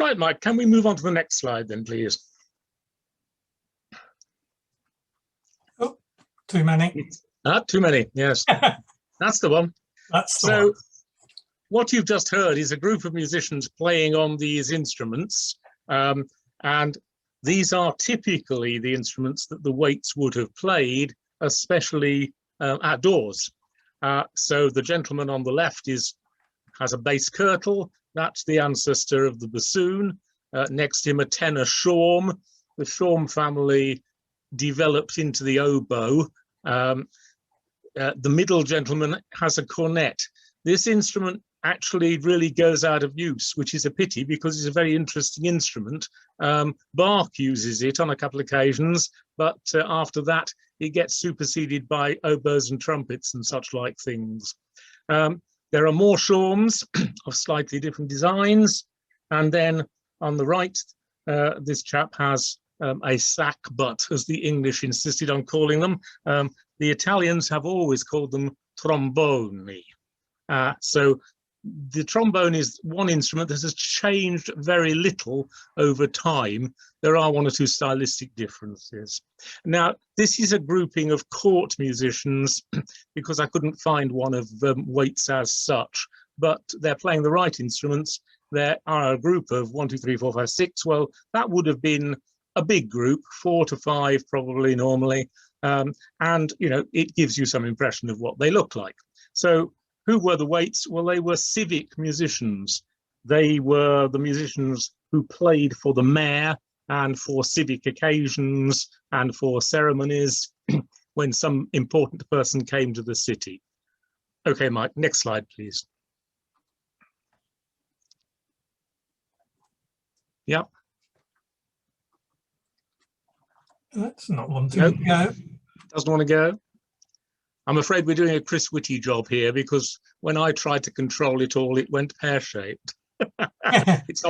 Right, Mike, can we move on to the next slide then, please? Oh, too many. Too many, yes. That's the one. That's the so one. What you've just heard is a group of musicians playing on these instruments, and these are typically the instruments that the Waits would have played, especially outdoors. So the gentleman on the left has a bass kirtle. That's the ancestor of the bassoon. Next to him, a tenor shawm. The shawm family developed into the oboe. The middle gentleman has a cornet. This instrument actually really goes out of use, which is a pity because it's a very interesting instrument. Bach uses it on a couple of occasions, but after that, it gets superseded by oboes and trumpets and such like things. There are more shawms of slightly different designs. And then on the right, this chap has a sack butt, as the English insisted on calling them. The Italians have always called them tromboni. So the trombone is one instrument that has changed very little over time. There are one or two stylistic differences. Now, this is a grouping of court musicians because I couldn't find one of Waits as such, but they're playing the right instruments. There are a group of 1, 2, 3, 4, 5, 6. Well, that would have been a big group, 4 to 5 probably normally. And, you know, it gives you some impression of what they look like. So who were the Waits? Well, they were civic musicians. They were the musicians who played for the mayor and for civic occasions and for ceremonies when some important person came to the city. Okay, Mike, next slide, please. Yep. That's not wanting to go. Doesn't want to go. I'm afraid we're doing a Chris Whitty job here because when I tried to control it all, it went pear-shaped. It's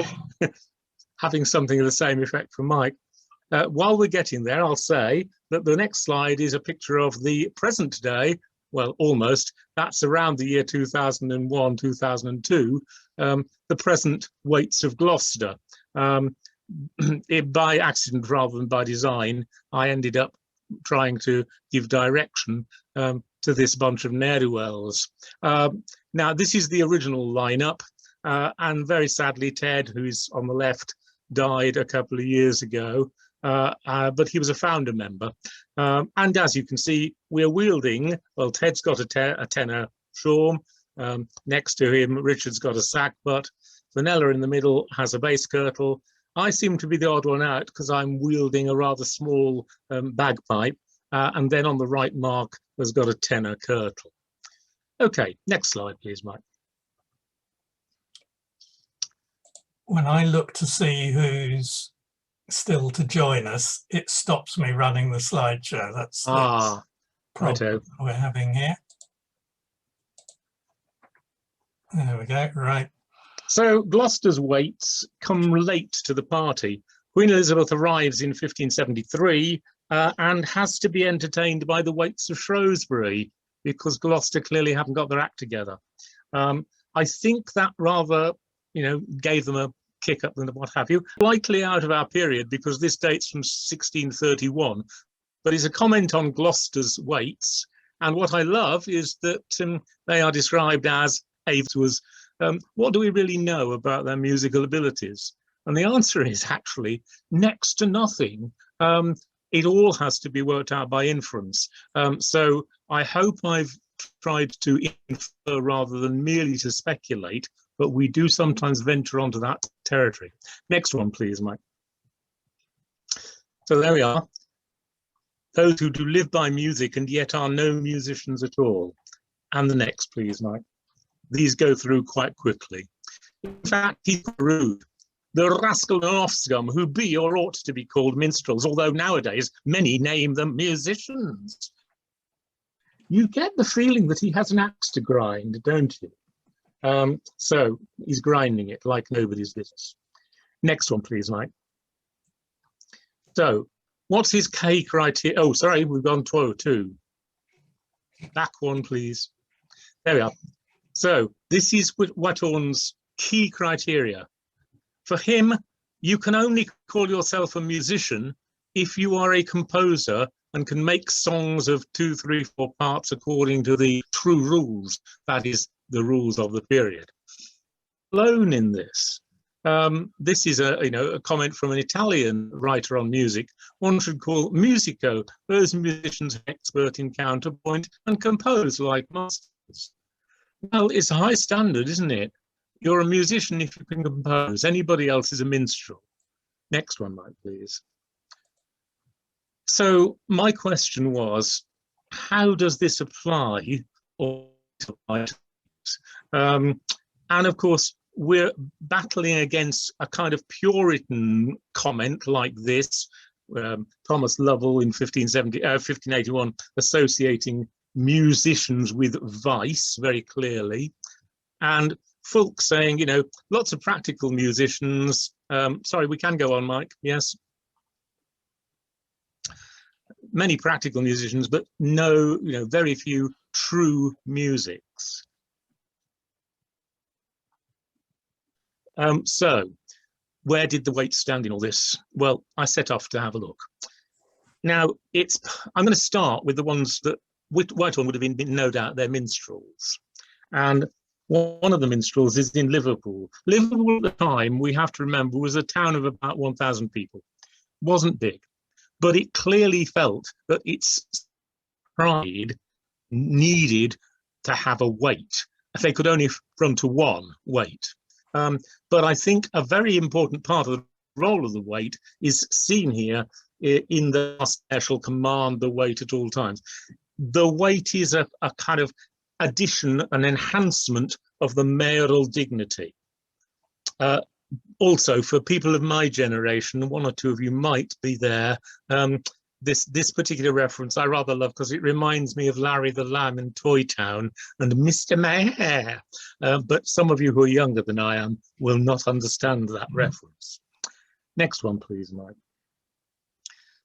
having something of the same effect from Mike. While we're getting there, I'll say that the next slide is a picture of the present day, well, almost, that's around the year 2001, 2002, the present Waits of Gloucester. By accident rather than by design, I ended up trying to give direction to this bunch of ne'er-do-wells. Now, this is the original lineup, and very sadly, Ted, who's on the left, died a couple of years ago, but he was a founder member. And as you can see, we're wielding, well, Ted's got a tenor shawm, next to him, Richard's got a sack butt, Vanilla in the middle has a bass kirtle. I seem to be the odd one out because I'm wielding a rather small bagpipe, and then on the right, Mark has got a tenor kirtle. Okay, next slide, please, Mike. When I look to see who's still to join us, it stops me running the slideshow. That's the problem we're having here. There we go, right. So Gloucester's Waits come late to the party. Queen Elizabeth arrives in 1573 and has to be entertained by the Waits of Shrewsbury because Gloucester clearly haven't got their act together. I think that rather, you know, gave them a kick up and what have you. Slightly out of our period because this dates from 1631, but it's a comment on Gloucester's Waits. And what I love is that they are described as what do we really know about their musical abilities? And the answer is actually next to nothing. It all has to be worked out by inference. So I hope I've tried to infer rather than merely to speculate, but we do sometimes venture onto that territory. Next one, please, Mike. So there we are. Those who do live by music and yet are no musicians at all. And the next, please, Mike. These go through quite quickly. In fact, he's rude. The rascal and offscum who be or ought to be called minstrels, although nowadays many name them musicians. You get the feeling that he has an axe to grind, don't you? So he's grinding it like nobody's business. Next one, please, Mike. So what's his K criteria? Oh, sorry, we've gone 2. Back one, please. There we are. So this is Watthorn's key criteria. For him, you can only call yourself a musician if you are a composer and can make songs of 2, 3, 4 parts according to the true rules, that is, the rules of the period. Alone in this. This is a comment from an Italian writer on music. One should call musico those musicians expert in counterpoint and compose like masters. Well, it's a high standard, isn't it? You're a musician if you can compose. Anybody else is a minstrel. Next one, Mike, please. So my question was, how does this apply? And of course, we're battling against a kind of Puritan comment like this. Thomas Lovell in 1581 associating musicians with vice very clearly, and Fulk saying, you know, lots of practical musicians. Sorry, we can go on, Mike. Yes. Many practical musicians, but no, you know, very few true musics. So where did the Waits stand in all this? Well, I set off to have a look. Now, I'm going to start with the ones that Whitehorn would have been, no doubt, they're minstrels. And one of the minstrels is in Liverpool. Liverpool at the time, we have to remember, was a town of about 1,000 people. Wasn't big, but it clearly felt that its pride needed to have a Waite. If they could only run to one Waite. But I think a very important part of the role of the Waite is seen here in the "There shall command the Waite at all times." The Waite is a kind of addition, an enhancement of the mayoral dignity. Also, for people of my generation, one or two of you might be there, this particular reference I rather love because it reminds me of Larry the Lamb in Toy Town and Mr. Mayor. But some of you who are younger than I am will not understand that reference. Next one, please, Mike.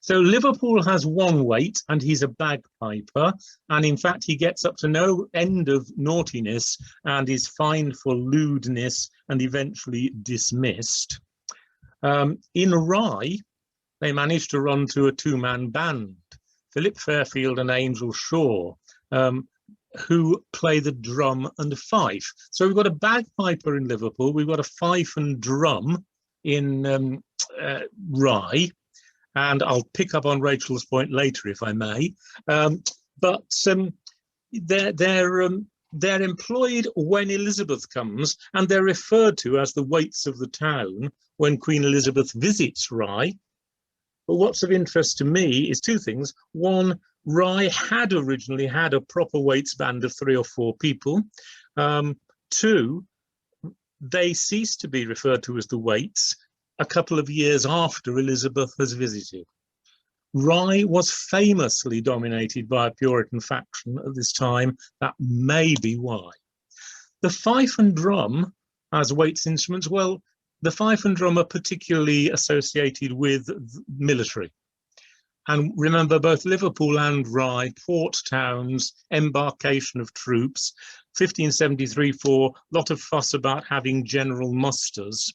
So Liverpool has one Waite, and he's a bagpiper, and in fact he gets up to no end of naughtiness and is fined for lewdness and eventually dismissed. In Rye, they managed to run to a two-man band, Philip Fairfield and Angel Shaw, who play the drum and fife. So we've got a bagpiper in Liverpool, we've got a fife and drum in Rye, and I'll pick up on Rachel's point later if I may. But they're employed when Elizabeth comes, and they're referred to as the Waits of the town when Queen Elizabeth visits Rye. But what's of interest to me is two things. One, Rye had originally had a proper Waits band of 3 or 4 people. Two, they ceased to be referred to as the Waits a couple of years after Elizabeth has visited. Rye was famously dominated by a Puritan faction at this time. That may be why. The fife and drum as Waits instruments, well, the fife and drum are particularly associated with military. And remember, both Liverpool and Rye, port towns, embarkation of troops, 1573-4, lot of fuss about having general musters.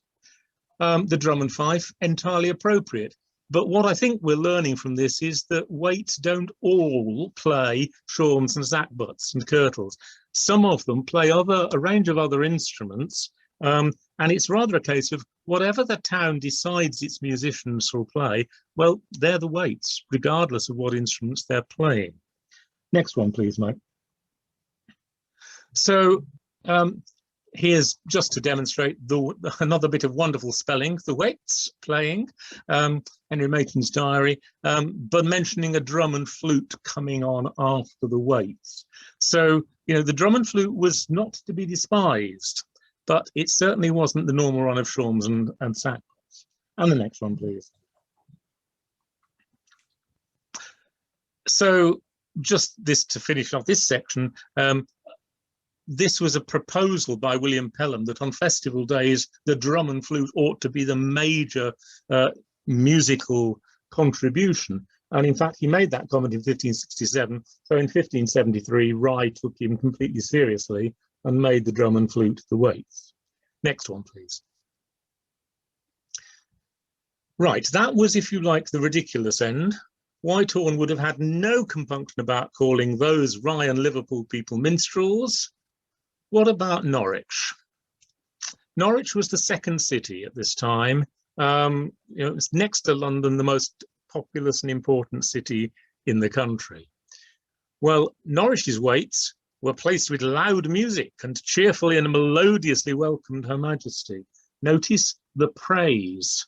The drum and fife, entirely appropriate. But what I think we're learning from this is that Waits don't all play shawms and sackbuts and kirtles. Some of them play a range of other instruments, and it's rather a case of whatever the town decides its musicians will play, well, they're the Waits, regardless of what instruments they're playing. Next one, please, Mike. So here's just to demonstrate another bit of wonderful spelling, the Waits playing, Henry Maton's diary, but mentioning a drum and flute coming on after the Waits. So, you know, the drum and flute was not to be despised, but it certainly wasn't the normal run of shawms and sackbuts. And the next one, please. So just this to finish off this section, this was a proposal by William Pelham that on festival days, the drum and flute ought to be the major musical contribution. And in fact, he made that comment in 1567. So in 1573, Rye took him completely seriously and made the drum and flute the Waits. Next one, please. Right, that was, if you like, the ridiculous end. Whitehorn would have had no compunction about calling those Rye and Liverpool people minstrels. What about Norwich? Norwich was the second city at this time. It's next to London, the most populous and important city in the country. Well, Norwich's Waits were placed with loud music and cheerfully and melodiously welcomed Her Majesty. Notice the praise.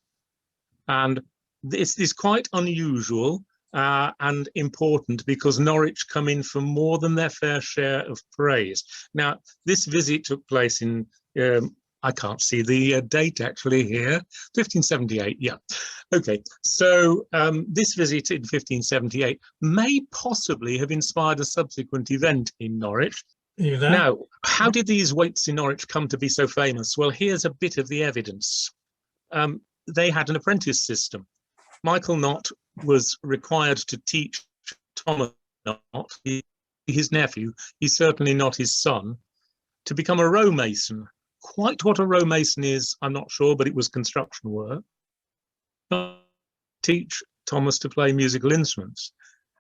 And this is quite unusual and important because Norwich come in for more than their fair share of praise. Now, this visit took place in, I can't see the date actually here, 1578, yeah. Okay, so this visit in 1578 may possibly have inspired a subsequent event in Norwich. Now, how did these Waits in Norwich come to be so famous? Well, here's a bit of the evidence. They had an apprentice system. Michael Knott was required to teach Thomas Knott, his nephew, he's certainly not his son, to become a row mason. Quite what a row mason is, I'm not sure, but it was construction work. Teach Thomas to play musical instruments.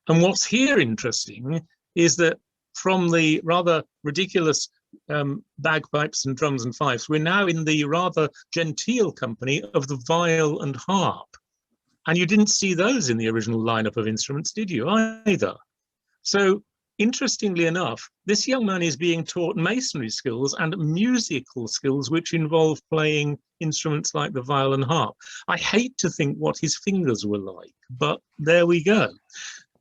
And what's here interesting is that from the rather ridiculous bagpipes and drums and fifes, we're now in the rather genteel company of the viol and harp. And you didn't see those in the original lineup of instruments, did you, either? So, interestingly enough, this young man is being taught masonry skills and musical skills which involve playing instruments like the viol and harp. I hate to think what his fingers were like, but there we go.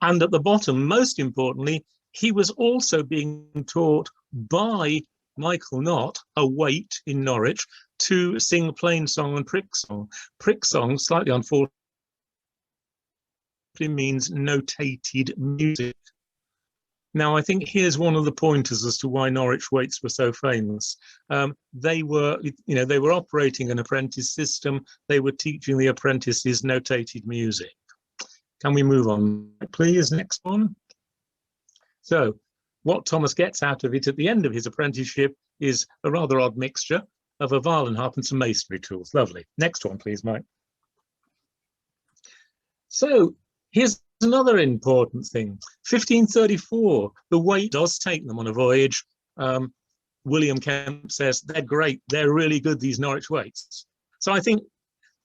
And at the bottom, most importantly, he was also being taught by Michael Knott, a Waite in Norwich, to sing plain song and prick song. Prick song, slightly unfortunately, means notated music. Now, I think here's one of the pointers as to why Norwich Waits were so famous. They were operating an apprentice system. They were teaching the apprentices notated music. Can we move on, please? Next one. So, what Thomas gets out of it at the end of his apprenticeship is a rather odd mixture of a viol and harp and some masonry tools. Lovely. Next one, please, Mike. So, here's another important thing. 1534, the Waite does take them on a voyage. William Kemp says, they're great, they're really good, these Norwich Waits. So I think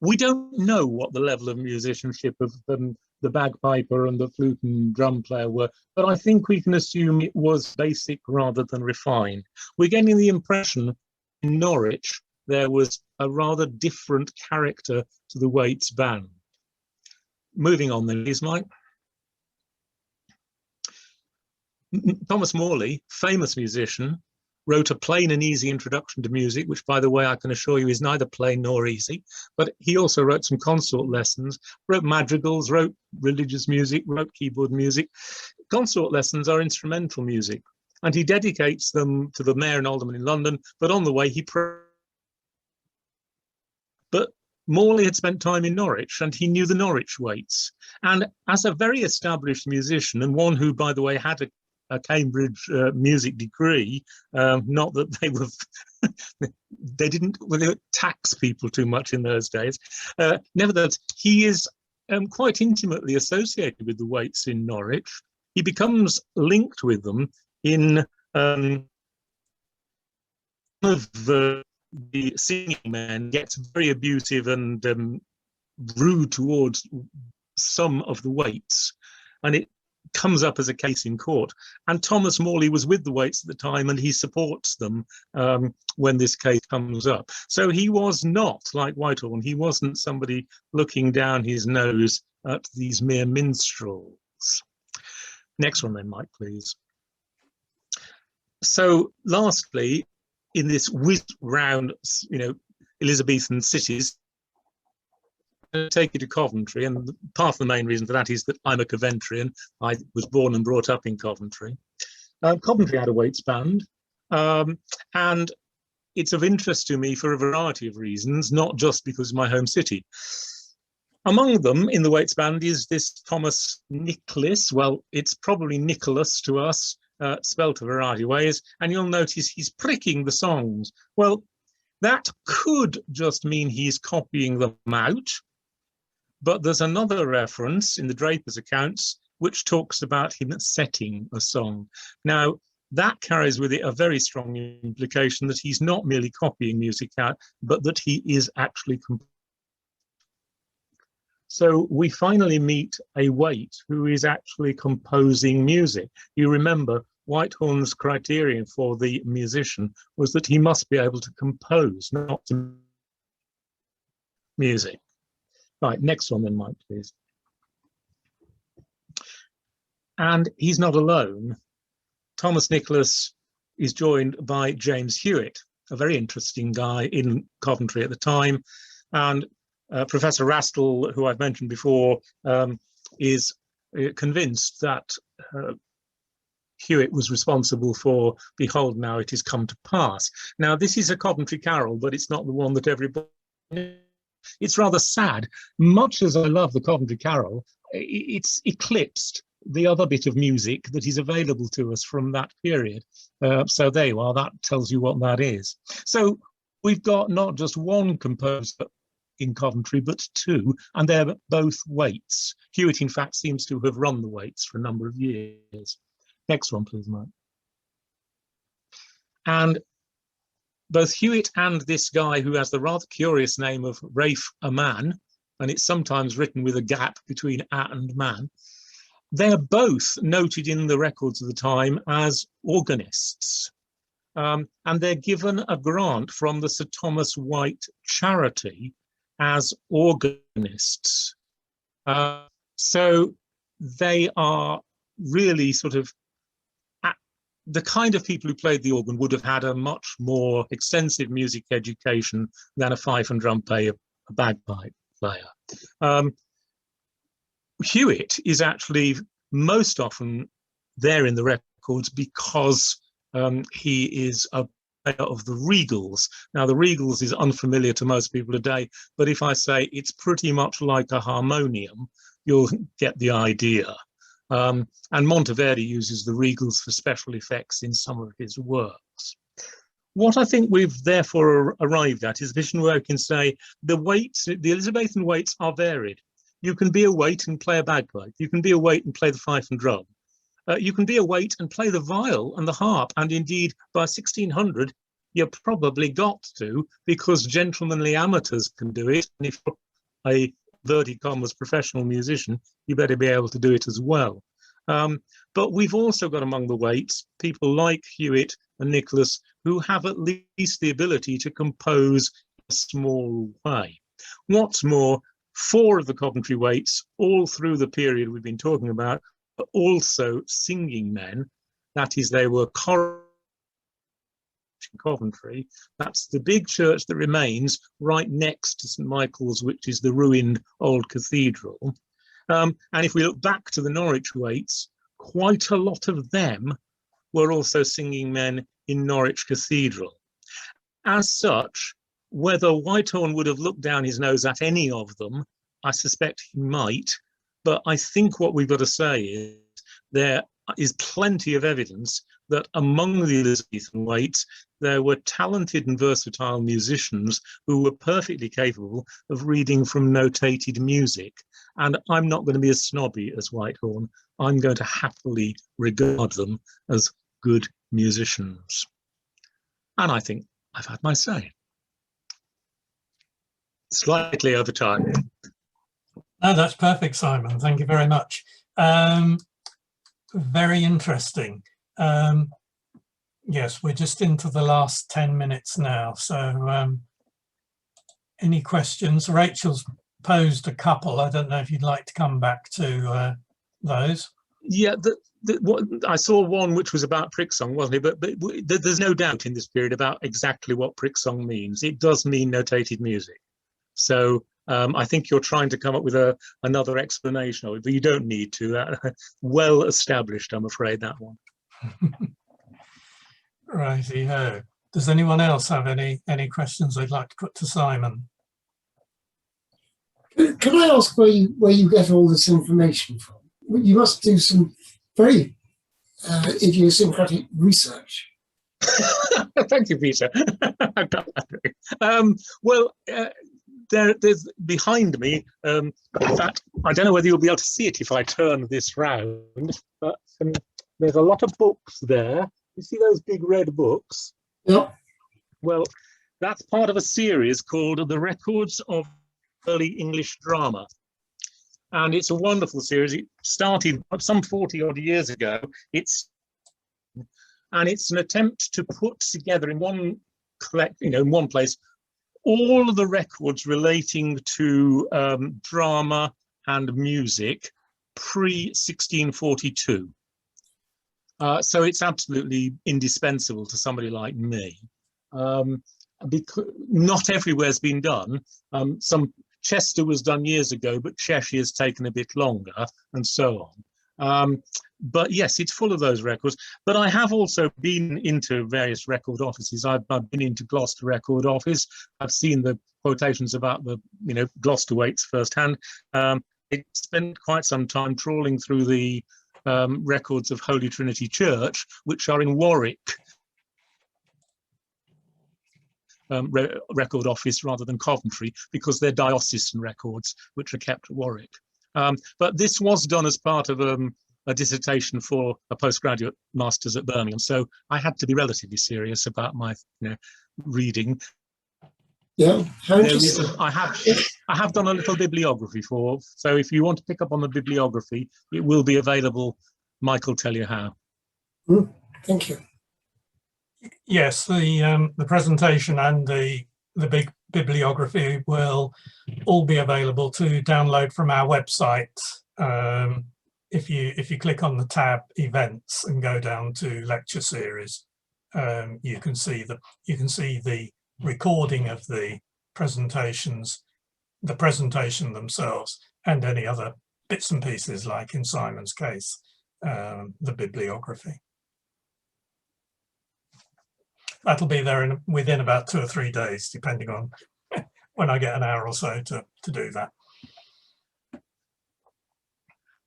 we don't know what the level of musicianship of the bagpiper and the flute and drum player were, but I think we can assume it was basic rather than refined. We're getting the impression in Norwich there was a rather different character to the Waits band. Moving on then, please, Mike. Thomas Morley, famous musician, wrote a plain and easy introduction to music, which, by the way, I can assure you is neither plain nor easy, but he also wrote some consort lessons, wrote madrigals, wrote religious music, wrote keyboard music. Consort lessons are instrumental music, and he dedicates them to the mayor and alderman in London, but on the way he But Morley had spent time in Norwich and he knew the Norwich Waits. And as a very established musician, and one who, by the way, had a Cambridge music degree, not that they were, they didn't tax people too much in those days. Nevertheless, he is quite intimately associated with the Waits in Norwich. He becomes linked with them in one of the singing men gets very abusive and rude towards some of the Waits, and it comes up as a case in court. And Thomas Morley was with the Waits at the time, and he supports them when this case comes up. So he was not like Whitehorn. He wasn't somebody looking down his nose at these mere minstrels. Next one then, Mike, please. So lastly, in this whiz round, Elizabethan cities, I'll take you to Coventry, and part of the main reason for that is that I'm a Coventrian. I was born and brought up in Coventry. Coventry had a Waits band, and it's of interest to me for a variety of reasons, not just because of my home city. Among them in the Waits band is this Thomas Nicholas. Well, it's probably Nicholas to us, spelt a variety of ways, and you'll notice he's pricking the songs. Well, that could just mean he's copying them out, But there's another reference in the Draper's accounts which talks about him setting a song. Now, that carries with it a very strong implication that he's not merely copying music out, but that he is actually composing. So we finally meet a Waite who is actually composing music. You remember Whitehorn's criterion for the musician was that he must be able to compose, not to music. Right, next one then, Mike, please. And he's not alone. Thomas Nicholas is joined by James Hewitt, a very interesting guy in Coventry at the time. And Professor Rastall, who I've mentioned before, is convinced that Hewitt was responsible for Behold Now It Is Come to Pass. Now, this is a Coventry carol, but it's not the one that everybody knows. It's rather sad. Much as I love the Coventry carol, it's eclipsed the other bit of music that is available to us from that period. So there you are, that tells you what that is. So we've got not just one composer in Coventry, but two, and they're both Waits. Hewitt, in fact, seems to have run the Waits for a number of years. Next one, please, Mike. And both Hewitt and this guy, who has the rather curious name of Rafe a Man, and it's sometimes written with a gap between a and man, they're both noted in the records of the time as organists. And they're given a grant from the Sir Thomas White charity as organists. So they are really sort of the kind of people who played the organ would have had a much more extensive music education than a fife and drum player, a bagpipe player. Hewitt is actually most often there in the records because he is a player of the Regals. Now, the Regals is unfamiliar to most people today, but if I say it's pretty much like a harmonium, you'll get the idea. And Monteverdi uses the Regals for special effects in some of his works. What I think we've therefore arrived at is a vision where we can say the Waits, the Elizabethan Waits are varied. You can be a Waite and play a bagpipe. You can be a Waite and play the fife and drum. You can be a Waite and play the viol and the harp. And indeed, by 1600, you probably got to, because gentlemanly amateurs can do it. And if you're a inverted commas professional musician, you better be able to do it as well. But we've also got among the Waits people like Hewitt and Nicholas who have at least the ability to compose in a small way. What's more, 4 of the Coventry Waits, all through the period we've been talking about, are also singing men. That is, they were in Coventry. That's the big church that remains right next to St Michael's, which is the ruined old cathedral. And if we look back to the Norwich Waits, quite a lot of them were also singing men in Norwich Cathedral. As such, whether Whitehorn would have looked down his nose at any of them, I suspect he might, but I think what we've got to say is there is plenty of evidence that among the Elizabethan Waits, there were talented and versatile musicians who were perfectly capable of reading from notated music. And I'm not going to be as snobby as Whitehorn. I'm going to happily regard them as good musicians. And I think I've had my say. Slightly over time. No, that's perfect, Simon. Thank you very much. Very interesting. Yes, we're just into the last 10 minutes now. So any questions? Rachel's posed a couple. I don't know if you'd like to come back to those. Yeah, what I saw one which was about prick song, wasn't it? But there's no doubt in this period about exactly what prick song means. It does mean notated music. So I think you're trying to come up with another explanation of it, but you don't need to. Well established, I'm afraid, that one. Righty-ho. Does anyone else have any questions they'd like to put to Simon? Can I ask where you get all this information from? You must do some very idiosyncratic research. Thank you, Peter. Well, there's behind me. In fact, I don't know whether you'll be able to see it if I turn this round, but there's a lot of books there. You see those big red books? Yeah. Well, that's part of a series called The Records of Early English Drama. And it's a wonderful series. It started some 40 odd years ago. It's an attempt to put together in one in one place, all of the records relating to drama and music pre-1642. So it's absolutely indispensable to somebody like me. Because not everywhere's been done. Chester was done years ago, but Cheshire's taken a bit longer, and so on. But yes, it's full of those records. But I have also been into various record offices. I've been into Gloucester Record Office. I've seen the quotations about the, Gloucester Waits firsthand. It spent quite some time trawling through the records of Holy Trinity Church, which are in Warwick. Record office rather than Coventry, because they're diocesan records which are kept at Warwick. But this was done as part of a dissertation for a postgraduate master's at Birmingham, so I had to be relatively serious about my reading. Yeah, I have done a little bibliography so if you want to pick up on the bibliography, it will be available. Mike will tell you how. Thank you. Yes, the presentation and the big bibliography will all be available to download from our website. If you click on the tab events and go down to lecture series, you can see the recording of the presentations, the presentation themselves, and any other bits and pieces, like in Simon's case, the bibliography. That'll be there within about 2 or 3 days, depending on when I get an hour or so to do that.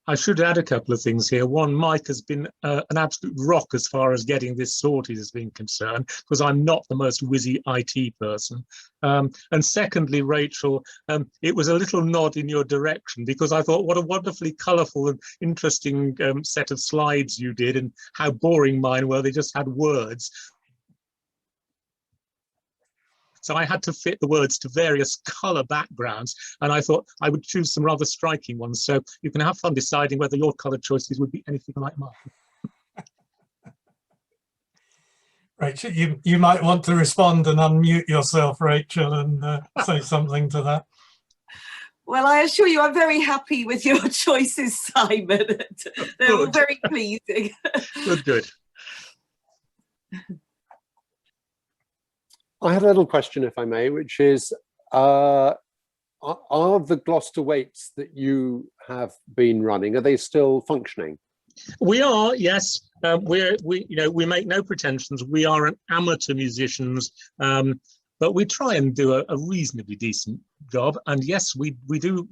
I should add a couple of things here. One, Mike has been an absolute rock as far as getting this sorted has been concerned, because I'm not the most whizzy IT person. And secondly, Rachel, it was a little nod in your direction, because I thought what a wonderfully colourful and interesting set of slides you did, and how boring mine were. They just had words. So I had to fit the words to various colour backgrounds, and I thought I would choose some rather striking ones. So you can have fun deciding whether your colour choices would be anything like mine. Rachel, you might want to respond and unmute yourself, Rachel, and say something to that. Well, I assure you, I'm very happy with your choices, Simon. They're all very pleasing. Good. I had a little question, if I may, which is, are the Gloucester Waits that you have been running, are they still functioning? We are, yes. We make no pretensions. We are an amateur musicians, but we try and do a reasonably decent job. And yes, we do.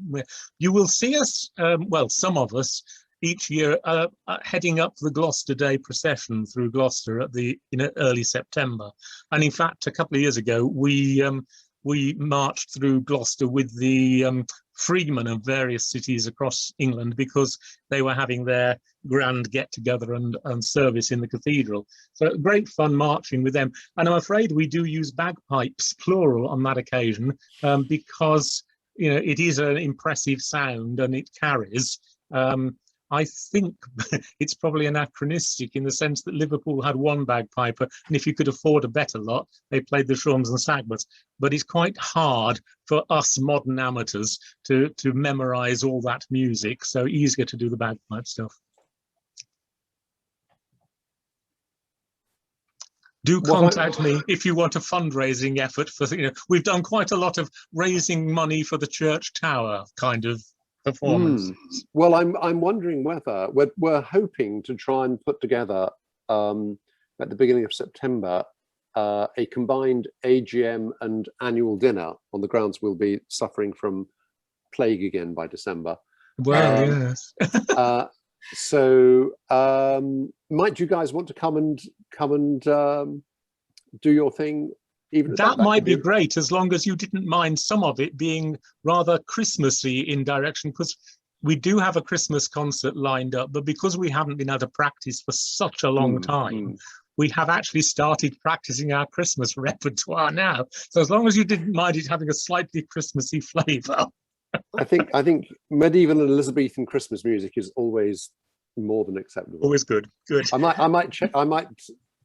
You will see us, well, some of us, each year heading up the Gloucester Day procession through Gloucester at early September. And in fact, a couple of years ago, we marched through Gloucester with the freedmen of various cities across England, because they were having their grand get-together and service in the cathedral. So great fun marching with them. And I'm afraid we do use bagpipes, plural, on that occasion, because it is an impressive sound and it carries. I think it's probably anachronistic in the sense that Liverpool had one bagpiper, and if you could afford a better lot, they played the shawms and sagbutts. But it's quite hard for us modern amateurs to memorize all that music, so easier to do the bagpipe stuff. Do contact me if you want a fundraising effort for, we've done quite a lot of raising money for the church tower kind of performance. Well, I'm wondering whether we're hoping to try and put together at the beginning of September a combined AGM and annual dinner, on the grounds we'll be suffering from plague again by December. Well, yes. So might you guys want to come and do your thing Even That could might be great, as long as you didn't mind some of it being rather Christmassy in direction, because we do have a Christmas concert lined up, but because we haven't been able to practice for such a long time, we have actually started practicing our Christmas repertoire now. So as long as you didn't mind it having a slightly Christmassy flavour. I think medieval and Elizabethan Christmas music is always more than acceptable. Always good. Good. I might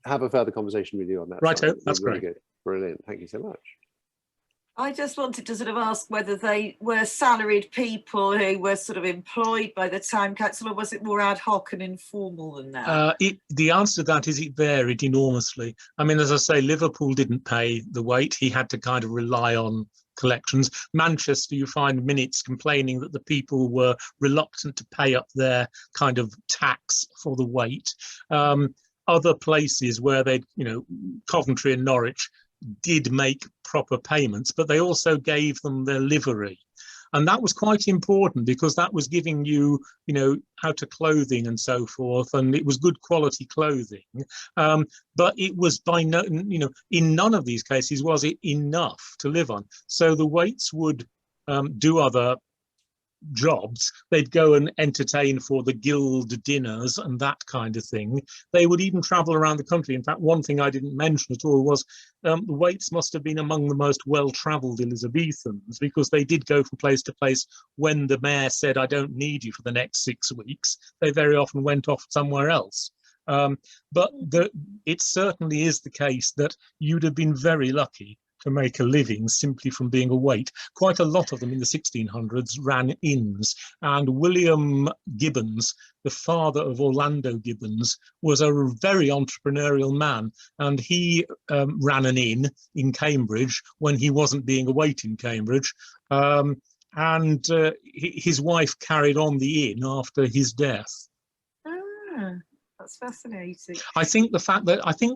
have a further conversation with you on that. Righto, that's really great. Good. Brilliant. Thank you so much. I just wanted to sort of ask whether they were salaried people who were sort of employed by the Time Council, or was it more ad hoc and informal than that? The answer to that is it varied enormously. I mean, as I say, Liverpool didn't pay the Waite. He had to kind of rely on collections. Manchester, you find minutes complaining that the people were reluctant to pay up their kind of tax for the Waite. Other places where they, Coventry and Norwich, did make proper payments, but they also gave them their livery. And that was quite important because that was giving you, outer clothing and so forth, and it was good quality clothing. But it was by no, in none of these cases was it enough to live on. So the Waits would do other jobs. They'd go and entertain for the guild dinners and that kind of thing. They would even travel around the country. In fact, one thing I didn't mention at all was the Waits must have been among the most well-travelled Elizabethans, because they did go from place to place when the mayor said, I don't need you for the next 6 weeks. They very often went off somewhere else. But it certainly is the case that you'd have been very lucky to make a living simply from being a Waite. Quite a lot of them in the 1600s ran inns, and William Gibbons, the father of Orlando Gibbons, was a very entrepreneurial man, and he ran an inn in Cambridge when he wasn't being a Waite in Cambridge, and his wife carried on the inn after his death. That's fascinating. I think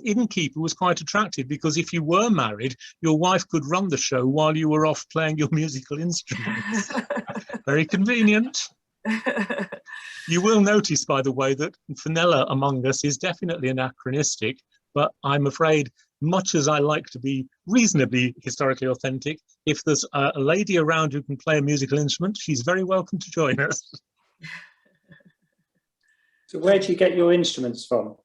innkeeper was quite attractive, because if you were married, your wife could run the show while you were off playing your musical instruments. Very convenient. You will notice, by the way, that Fenella among us is definitely anachronistic, but I'm afraid, much as I like to be reasonably historically authentic, if there's a lady around who can play a musical instrument, she's very welcome to join us. So where do you get your instruments from?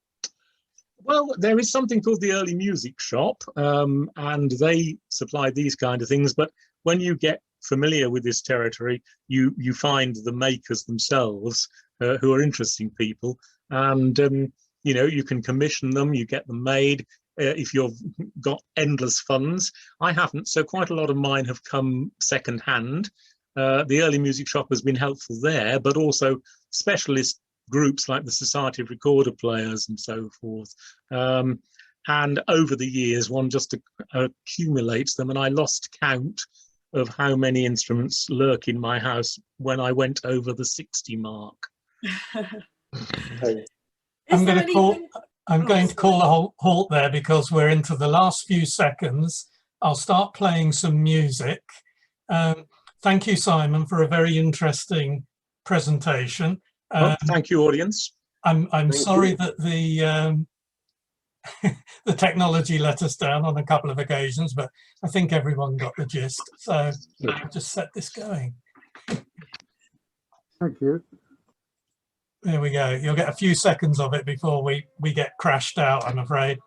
Well, there is something called the Early Music Shop, and they supply these kind of things. But when you get familiar with this territory, you find the makers themselves, who are interesting people, and you can commission them, you get them made. If you've got endless funds, I haven't, so quite a lot of mine have come second hand. The Early Music Shop has been helpful there, but also specialist groups like the Society of Recorder Players and so forth. And over the years, one just accumulates them, and I lost count of how many instruments lurk in my house when I went over the 60 mark. I'm going to call a halt there, because we're into the last few seconds. I'll start playing some music. Thank you, Simon, for a very interesting presentation. Thank you, audience. I'm sorry that the the technology let us down on a couple of occasions, but I think everyone got the gist. So I'll just set this going. Thank you. There we go. You'll get a few seconds of it before we get crashed out, I'm afraid.